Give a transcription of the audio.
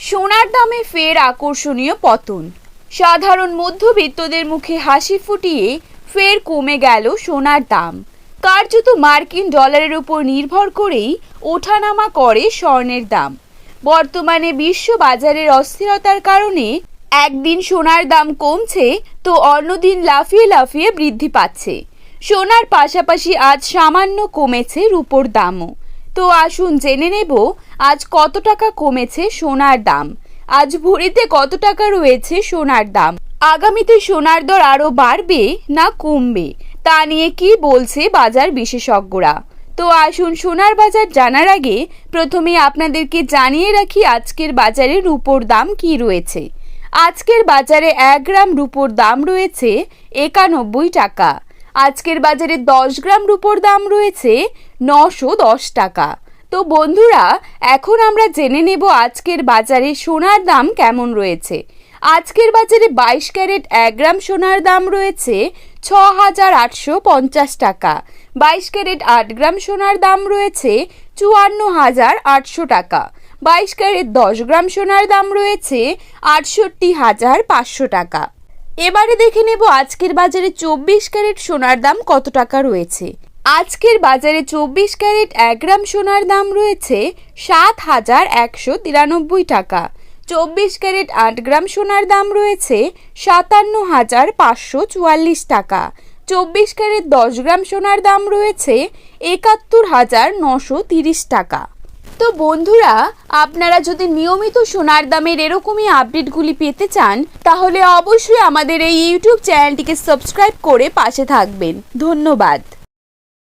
সোনার দামে ফের আকর্ষণীয় পতন। সাধারণ মধ্যবিত্তদের মুখে হাসি ফুটিয়ে ফের কমে গেল সোনার দাম। কার্যত মার্কিন ডলারের উপর নির্ভর করেই ওঠানামা করে স্বর্ণের দাম। বর্তমানে বিশ্ব বাজারের অস্থিরতার কারণে একদিন সোনার দাম কমছে তো অন্যদিন লাফিয়ে লাফিয়ে বৃদ্ধি পাচ্ছে। সোনার পাশাপাশি আজ সামান্য কমেছে রূপোর দামও। তো আসুন জেনে নেব আজ কত টাকা কমেছে সোনার দাম, আজ ভরিতে কত টাকা রয়েছে সোনার দাম, আগামীতে সোনার দর আরও বাড়বে না কমবে তা নিয়ে কি বলছে বাজার বিশেষজ্ঞরা। তো আসুন সোনার বাজার জানার আগে প্রথমে আপনাদেরকে জানিয়ে রাখি আজকের বাজারে রূপোর দাম কি রয়েছে। আজকের বাজারে 1 গ্রাম রূপোর দাম রয়েছে 91 টাকা। আজকের বাজারে 10 গ্রাম রূপোর দাম রয়েছে 910 টাকা। তো বন্ধুরা, এখন আমরা জেনে নেব আজকের বাজারে সোনার দাম কেমন রয়েছে। আজকের বাজারে 22 ক্যারেট 1 গ্রাম সোনার দাম রয়েছে 6,850 টাকা। 22 ক্যারেট 8 গ্রাম সোনার দাম রয়েছে 54,800 টাকা। 22 ক্যারেট 10 গ্রাম সোনার দাম রয়েছে 68,500 টাকা। এবারে দেখে নেব আজকের বাজারে 24 ক্যারেট সোনার দাম কত টাকা রয়েছে। আজকের বাজারে 24 ক্যারেট 1 গ্রাম সোনার দাম রয়েছে 7,193 টাকা। 24 ক্যারেট 8 গ্রাম সোনার দাম রয়েছে 57,544 টাকা। 24 ক্যারেট 10 গ্রাম সোনার দাম রয়েছে 71,930 টাকা। তো বন্ধুরা, আপনারা যদি নিয়মিত সোনার দামের এরকমই আপডেটগুলি পেতে চান তাহলে অবশ্যই আমাদের এই ইউটিউব চ্যানেলটিকে সাবস্ক্রাইব করে পাশে থাকবেন। ধন্যবাদ।